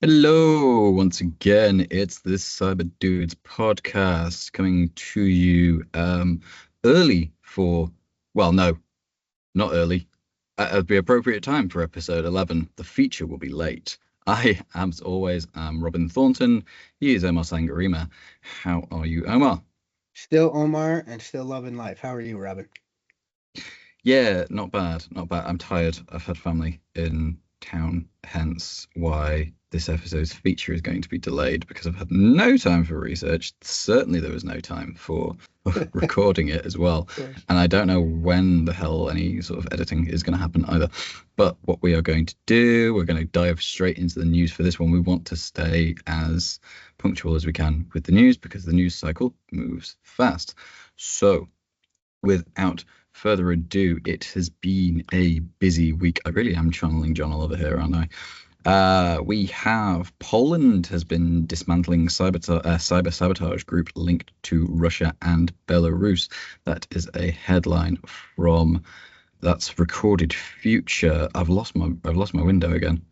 Hello, once again. It's this CyberDudes podcast coming to you early for, well, no, not early. At the appropriate time for episode 11. The feature will be late. I, as always, am Robin Thornton. He is Omar Sangarima. How are you, Omar? Still Omar and still loving life. How are you, Robin? Yeah, not bad, not bad. I'm tired. I've had family in town, hence why this episode's feature is going to be delayed because I've had no time for research. Certainly, there was no time for recording it as well. Of course. And I don't know when the hell any sort of editing is going to happen either. But what we are going to do, we're going to dive straight into the news for this one. We want to stay as punctual as we can with the news because the news cycle moves fast. So, without further ado, it has been a busy week. I really am channeling John Oliver here, aren't I? We have Poland has been dismantling cyber sabotage group linked to Russia and Belarus. That is a headline from that's Recorded Future. I've lost my window again.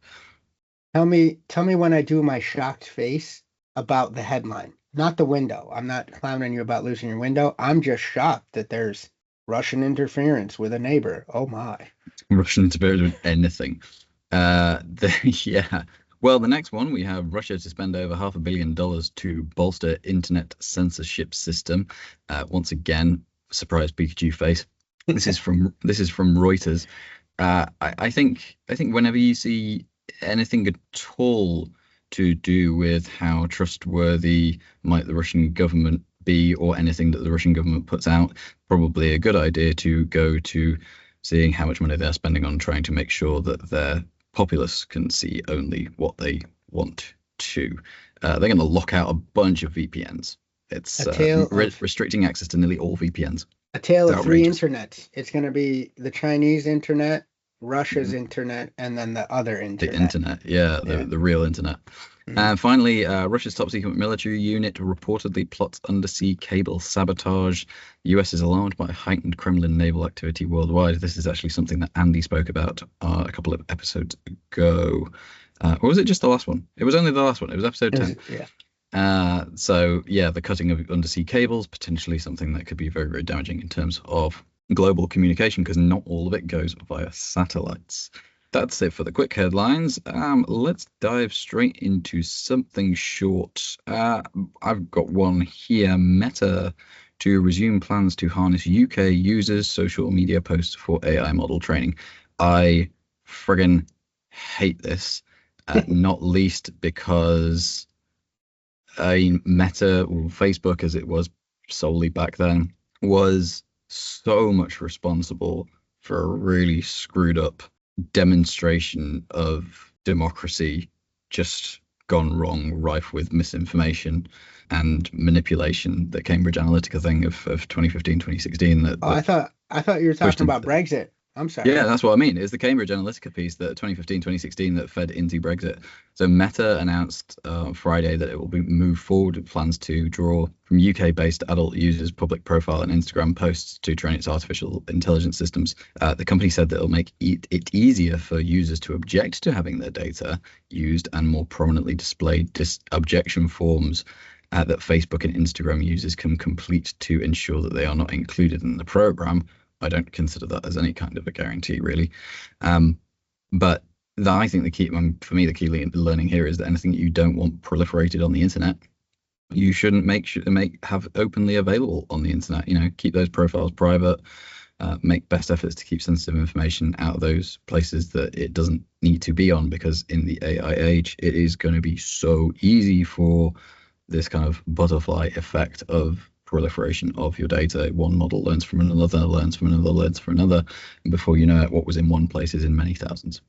Tell me when I do my shocked face about the headline, not the window. I'm not clowning you about losing your window. I'm just shocked that there's Russian interference with a neighbor. Oh my. Russian interference with anything. Yeah. Well, the next one we have Russia to spend over $500 million to bolster internet censorship system. Once again, surprise Pikachu face. This is from Reuters. I think whenever you see anything at all to do with how trustworthy might the Russian government be, or anything that the Russian government puts out, probably a good idea to go to seeing how much money they're spending on trying to make sure that their populace can see only what they want to. They're going to lock out a bunch of VPNs. A It's tale of restricting access to nearly all VPNs. a tale It's of three outrageous. internets. It's going to be the Chinese internet, Russia's Mhm. internet, and then the other The internet. internet, yeah, the Yeah. the real internet. Mhm. And finally, Russia's top secret military unit reportedly plots undersea cable sabotage. The US is alarmed by heightened Kremlin naval activity worldwide. This is actually something that Andy spoke about a couple of episodes ago. Or was it just the last one? It was only the last one. It was episode 10. Yeah. So yeah, the cutting of undersea cables, potentially something that could be very, very damaging in terms of global communication, because not all of it goes via satellites. That's it for the quick headlines. Let's dive straight into something short. I've got one here. Meta to resume plans to harness UK users' social media posts for AI model training. I friggin' hate this, not least because Meta, or Facebook as it was solely back then, was so much responsible for a really screwed up demonstration of democracy just gone wrong, rife with misinformation and manipulation. The Cambridge Analytica thing of 2015, 2016 Oh, that I thought you were pushed talking into about Brexit. I'm yeah, sorry. that's what I mean. It's the Cambridge Analytica piece that 2015, 2016 that fed into Brexit. So Meta announced Friday that it will move forward with plans to draw from UK-based adult users' public profile and Instagram posts to train its artificial intelligence systems. The company said that it'll make it easier for users to object to having their data used and more prominently displayed objection forms that Facebook and Instagram users can complete to ensure that they are not included in the program. I don't consider that as any kind of a guarantee, really. Um, but I think the key, for me, the key learning here is that anything that you don't want proliferated on the internet, you shouldn't have openly available on the internet. You know, keep those profiles private. Make best efforts to keep sensitive information out of those places that it doesn't need to be on, because in the AI age, it is going to be so easy for this kind of butterfly effect of proliferation of your data. One model learns from another, learns from another, learns from another, and before you know it, what was in one place is in many thousands.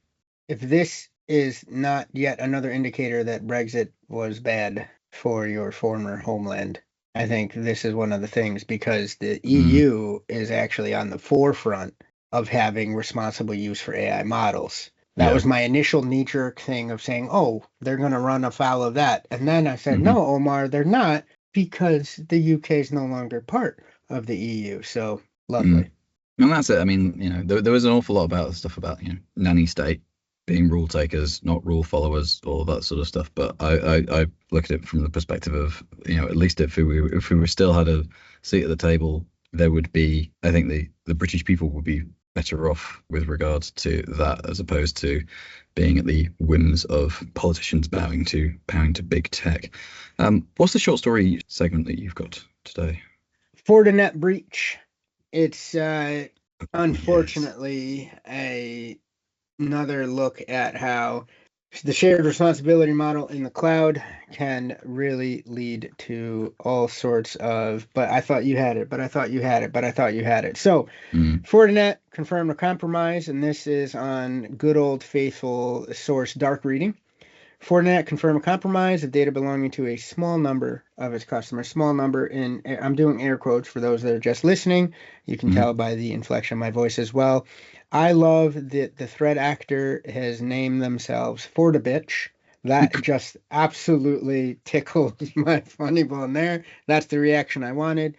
If this is not yet another indicator that Brexit was bad for your former homeland, I think this is one of the things because the Mm, EU is actually on the forefront of having responsible use for AI models. That yeah. was my initial knee jerk thing of saying, oh, they're going to run afoul of that. And then I said, Hmm. no, Omar, they're not because the UK is no longer part of the EU. So lovely. Mm. And that's it. I mean, there was an awful lot about stuff about, nanny state. being rule takers, not rule followers, all that sort of stuff. But I look at it from the perspective of, at least if we were still had a seat at the table, there would be, I think the British people would be better off with regards to that, as opposed to being at the whims of politicians bowing to big tech. What's the short story segment that you've got today? Fortinet breach. It's Yes. unfortunately another look at how the shared responsibility model in the cloud can really lead to all sorts of, but I thought you had it, but I thought you had it, but I thought you had it. So Fortinet confirmed a compromise, and this is on good old faithful source dark reading. Fortinet confirmed a compromise of data belonging to a small number of its customers. Small number in, I'm doing air quotes for those that are just listening. You can tell by the inflection of my voice as well. I love that the threat actor has named themselves Fortibitch. That just absolutely tickled my funny bone there. That's the reaction I wanted.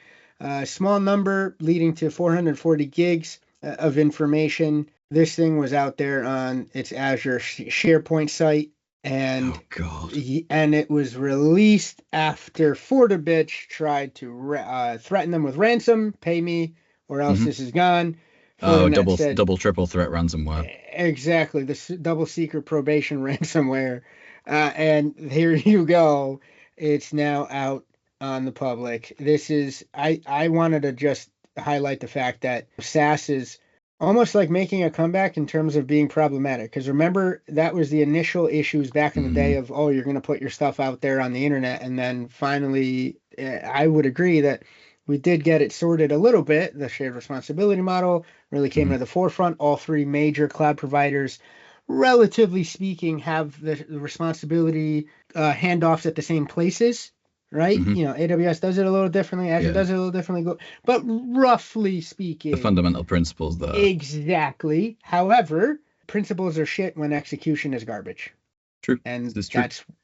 Small number leading to 440 gigs of information. This thing was out there on its Azure SharePoint site. And oh God. And it was released after Fortibitch tried to threaten them with ransom, pay me, or else this is gone. Fortinet double triple threat ransomware. Exactly, the double secret probation ransomware. And here you go. It's now out on the public. This is I wanted to just highlight the fact that SaaS is almost like making a comeback in terms of being problematic. Because remember, that was the initial issues back in the day of, you're going to put your stuff out there on the internet. And then finally, I would agree that we did get it sorted a little bit. The shared responsibility model really came to the forefront. All three major cloud providers, relatively speaking, have the responsibility handoffs at the same places. Right? AWS does it a little differently. Azure does it a little differently. But roughly speaking, the fundamental principles there. Exactly. However, principles are shit when execution is garbage. True. And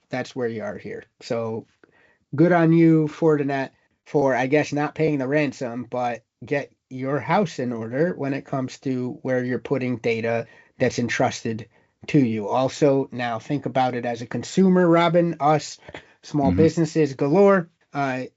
that's where you are here. So good on you, Fortinet, for, I guess, not paying the ransom, but get your house in order when it comes to where you're putting data that's entrusted to you. Also, now think about it as a consumer, Robin, us, small businesses galore.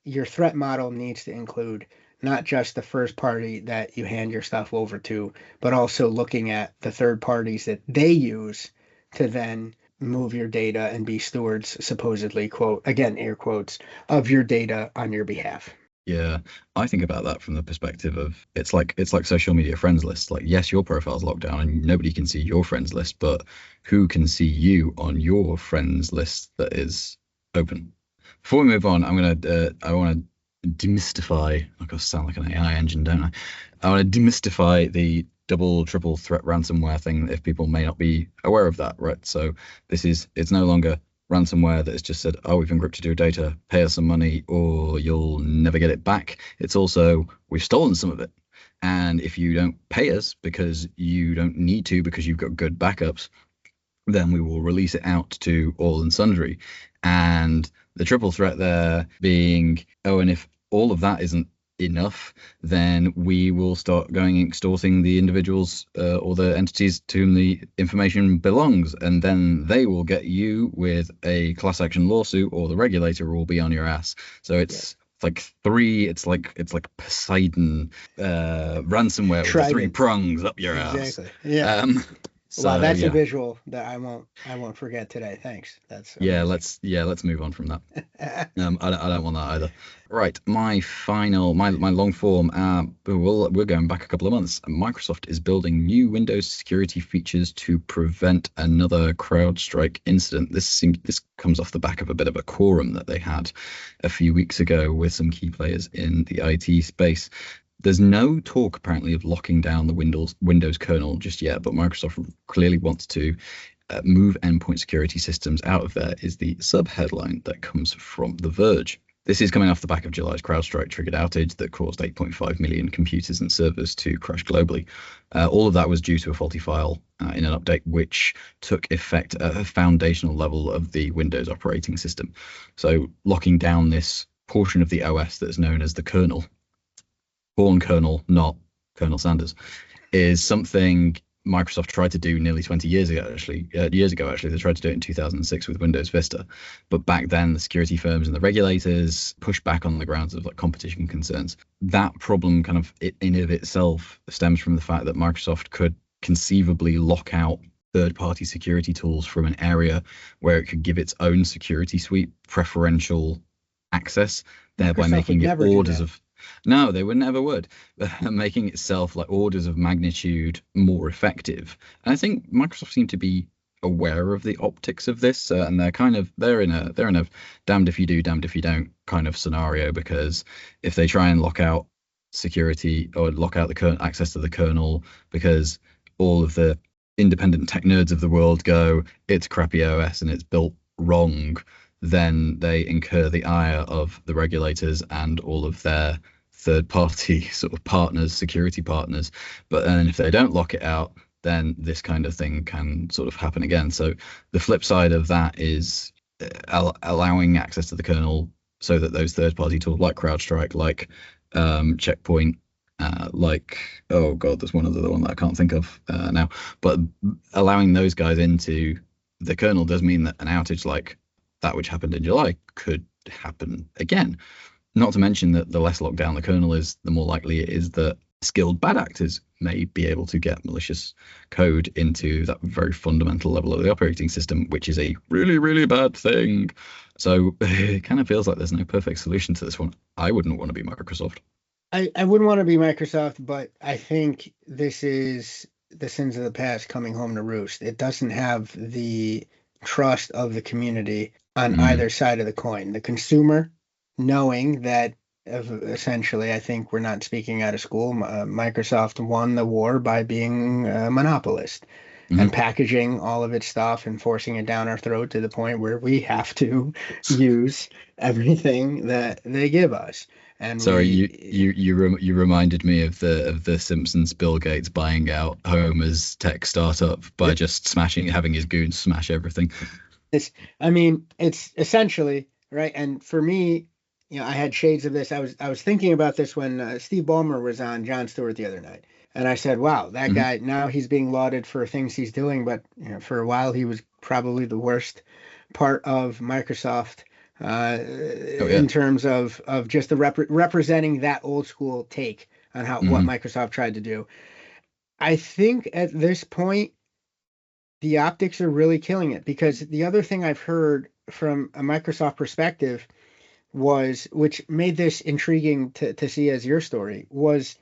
Your threat model needs to include not just the first party that you hand your stuff over to, but also looking at the third parties that they use to then move your data and be stewards, supposedly, quote, again, air quotes, of your data on your behalf. Yeah, I think about that from the perspective of it's like social media friends lists. Like, yes, your profile's locked down and nobody can see your friends list, but who can see you on your friends list that is open? Before we move on, I want to demystify. I gotta sound like an AI engine, don't I? I want to demystify the double triple threat ransomware thing if people may not be aware of that, right? So it's no longer ransomware that has just said, we've encrypted your data, pay us some money or you'll never get it back. It's also, we've stolen some of it. And if you don't pay us because you don't need to, because you've got good backups, then we will release it out to all and sundry. And the triple threat there being, and if all of that isn't enough, then we will start going extorting the individuals or the entities to whom the information belongs, and then they will get you with a class action lawsuit, or the regulator will be on your ass. So it's like Poseidon ransomware with the 3 prongs up your ass. Exactly. Yeah. So, wow, that's a visual that I won't forget today. Thanks. That's amazing. let's move on from that. I don't want that either. Right, my long form. We're going back a couple of months. Microsoft is building new Windows security features to prevent another CrowdStrike incident. This comes off the back of a bit of a quorum that they had a few weeks ago with some key players in the IT space. There's no talk apparently of locking down the Windows kernel just yet, but Microsoft clearly wants to move endpoint security systems out of there, is the sub-headline that comes from The Verge. This is coming off the back of July's CrowdStrike triggered outage that caused 8.5 million computers and servers to crash globally. All of that was due to a faulty file in an update which took effect at a foundational level of the Windows operating system. So locking down this portion of the OS that's known as the kernel, born kernel, not Colonel Sanders, is something Microsoft tried to do nearly 20 years ago. Actually, they tried to do it in 2006 with Windows Vista, but back then the security firms and the regulators pushed back on the grounds of like competition concerns. That problem kind of in of itself stems from the fact that Microsoft could conceivably lock out third-party security tools from an area where it could give its own security suite preferential access, thereby Microsoft making would it never do orders that. of no, they would never would, making itself like orders of magnitude more effective. And I think Microsoft seem to be aware of the optics of this, and they're in a damned if you do, damned if you don't kind of scenario, because if they try and lock out security or lock out the access to the kernel because all of the independent tech nerds of the world go, it's crappy OS and it's built wrong, then they incur the ire of the regulators and all of their third party sort of partners, security partners. But then if they don't lock it out, then this kind of thing can sort of happen again. So the flip side of that is allowing access to the kernel so that those third party tools like CrowdStrike, like Checkpoint, like, oh god, there's one other one that I can't think of now, but allowing those guys into the kernel does mean that an outage like that which happened in July could happen again. Not to mention that the less locked down the kernel is, the more likely it is that skilled bad actors may be able to get malicious code into that very fundamental level of the operating system, which is a really, really bad thing. So it kind of feels like there's no perfect solution to this one. I wouldn't want to be Microsoft. I wouldn't want to be Microsoft, but I think this is the sins of the past coming home to roost. It doesn't have the trust of the community on either side of the coin. The consumer, knowing that essentially, I think we're not speaking out of school. Microsoft won the war by being a monopolist and packaging all of its stuff and forcing it down our throat to the point where we have to use everything that they give us. And Sorry, you reminded me of the Simpsons Bill Gates buying out Homer's tech startup by just having his goons smash everything. It's essentially right. And for me, I had shades of this. I was thinking about this when Steve Ballmer was on Jon Stewart the other night, and I said, "Wow, that guy! Now he's being lauded for things he's doing, but for a while he was probably the worst part of Microsoft." In terms of just the representing that old school take on what Microsoft tried to do. I think at this point, the optics are really killing it, because the other thing I've heard from a Microsoft perspective which made this intriguing to see as your story, was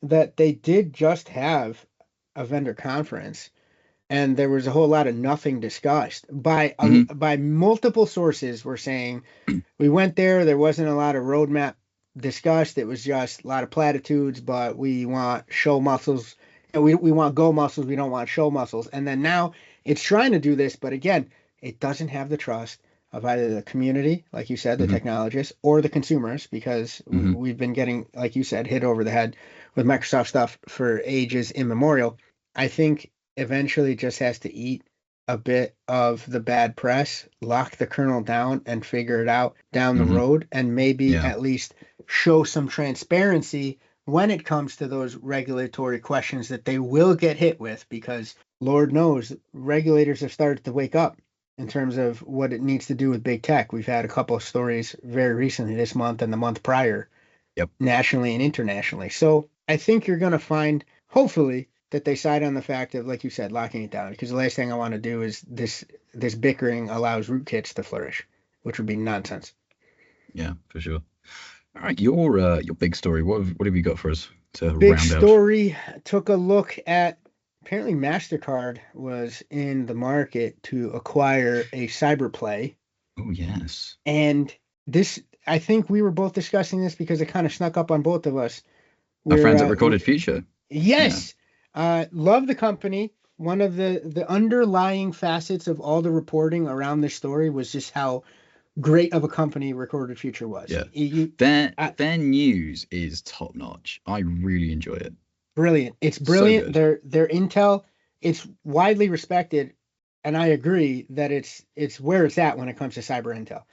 that they did just have a vendor conference and there was a whole lot of nothing discussed by multiple sources. Were saying we went there wasn't a lot of roadmap discussed. It was just a lot of platitudes, but we want show muscles. We want go muscles. We don't want show muscles. And then now it's trying to do this, but again, it doesn't have the trust of either the community, like you said, the technologists, or the consumers, because we've been getting, like you said, hit over the head with Microsoft stuff for ages immemorial. I think eventually it just has to eat a bit of the bad press, lock the kernel down, and figure it out down the road, and maybe at least show some transparency when it comes to those regulatory questions that they will get hit with, because Lord knows regulators have started to wake up in terms of what it needs to do with big tech. We've had a couple of stories very recently this month and the month prior, nationally and internationally. So I think you're going to find, hopefully, that they side on the fact of, like you said, locking it down. Because the last thing I want to do is this bickering allows rootkits to flourish, which would be nonsense. Yeah, for sure. All right, your big story. What have you got for us to big round out? Story. Took a look at, apparently Mastercard was in the market to acquire a cyber play. Oh, yes. And this, I think we were both discussing this because it kind of snuck up on both of us. Our friends at Recorded Future. Yes. Yeah. Love the company. One of the underlying facets of all the reporting around this story was just how great of a company Recorded Future was. Yeah. Their news is top notch. I really enjoy it. Brilliant. It's brilliant. So their intel, it's widely respected, and I agree that it's where it's at when it comes to cyber intel.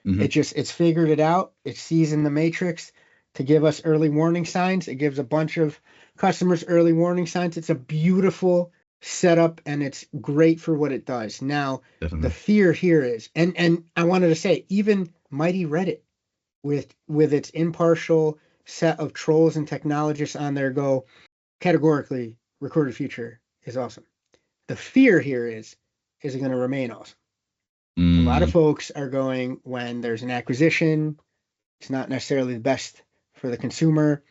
It's figured it out. It sees in the matrix to give us early warning signs. It gives a bunch of customers early warning signs. It's a beautiful setup and it's great for what it does. Now, the Definitely. fear here is, and I wanted to say, even mighty Reddit with its impartial set of trolls and technologists on there go categorically recorded future is awesome. The fear here is it going to remain awesome? A lot of Mm, folks are going when there's an acquisition, it's not necessarily the best for the consumer.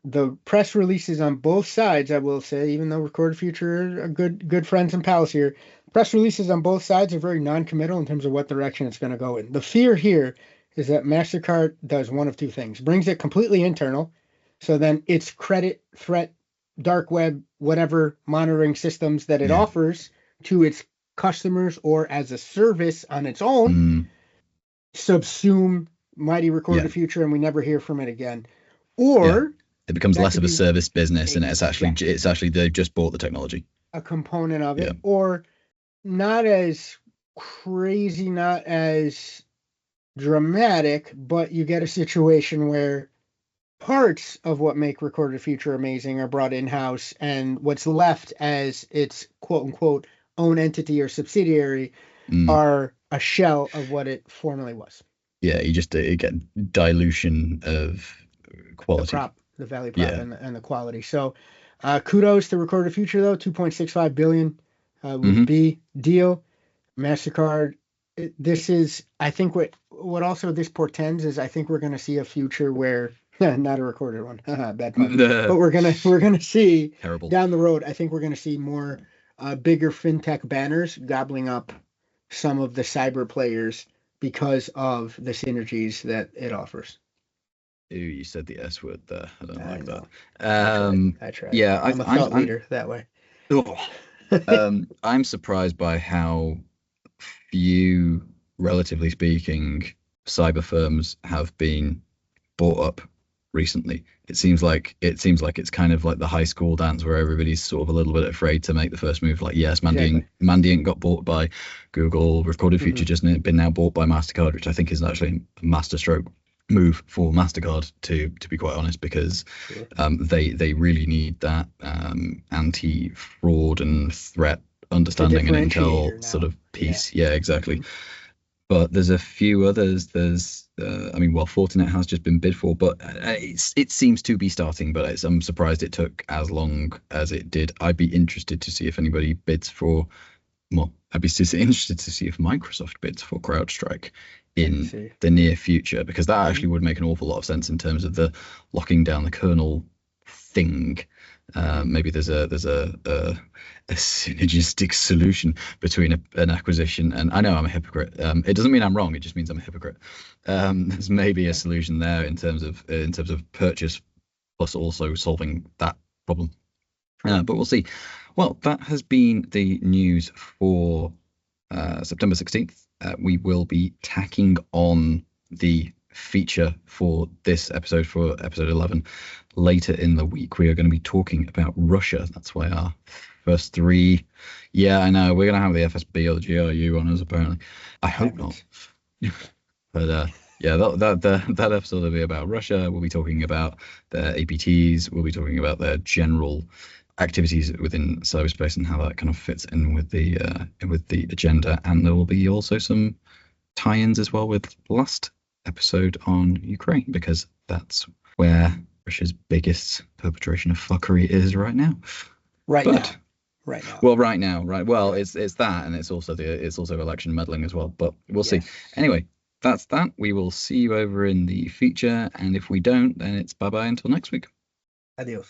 The press releases on both sides, I will say, even though Recorded Future are good friends and pals here, press releases on both sides are very non-committal in terms of what direction it's going to go in. The fear here is that Mastercard does one of two things: brings it completely internal, so then its credit threat, dark web, whatever monitoring systems that it yeah. offers to its customers or as a service on its own Mm, subsume Mighty yeah. Recorded Future and we never hear from it again. Yeah. Or It becomes that less could of a be service business, and exactly it's actually they've just bought the technology. a component of Yeah. it, or not as crazy, not as dramatic, but you get a situation where parts of what make Recorded Future amazing are brought in house, and what's left as its quote unquote own entity or subsidiary Mm, are a shell of what it formerly was. yeah. You get dilution of The quality. prop, the value prop, Yeah. and the quality. So, kudos to Recorded Future though, 2.65 billion with Hmm. B deal. Mastercard. This is, I think, what also this portends is I think we're going to see a future where not a recorded one, bad pun, but we're gonna see Terrible. down the road. I think we're going to see more bigger fintech banners gobbling up some of the cyber players because of the synergies that it offers. Ooh, you said the S word there. I don't I like that. know. I tried. Um, I tried. yeah, I'm a thought leader that way. oh, I'm surprised by how few, relatively speaking, cyber firms have been bought up recently. It seems like it's kind of like the high school dance where everybody's sort of a little bit afraid to make the first move. Like, yes, Exactly. Mandiant got bought by Google. Recorded Future Hmm. just been now bought by Mastercard, which I think is actually a masterstroke move for Mastercard to be quite honest, because Sure. they really need that anti fraud and threat It's a understanding and intel differentiator sort now. of Yeah. piece. Yeah, exactly. Hmm. But there's a few others. I mean, well, Fortinet has just been bid for, but it seems to be starting. But I'm surprised it took as long as it did. I'd be interested to see if anybody bids for. Well, I'd be interested to see if Microsoft bids for CrowdStrike I can in see. the near future, because that Hmm. actually would make an awful lot of sense in terms of the locking down the kernel thing. Hmm. Maybe there's a synergistic solution between an acquisition, and I know I'm a hypocrite. It doesn't mean I'm wrong. It just means I'm a hypocrite. There's maybe a Yeah. solution there in terms of purchase plus also solving that problem. Sure. But we'll see. Well, that has been the news for September 16th. We will be tacking on the feature for this episode, for episode 11, later in the week. We are going to be talking about Russia. That's why our first three. Yeah, I know. We're going to have the FSB or the GRU on us, apparently. I hope not. Happens. But yeah, that episode will be about Russia. We'll be talking about their APTs. We'll be talking about their general activities within cyberspace and how that kind of fits in with the agenda. And there will be also some tie-ins as well with last episode on Ukraine, because that's where Russia's biggest perpetration of fuckery is right now. Right But now. Right now. well, right now, right. Well, Yeah. it's that, and it's also election meddling as well. But we'll see. Yes. Anyway, that's that. We will see you over in the future, and if we don't, then it's bye bye until next week. Adios.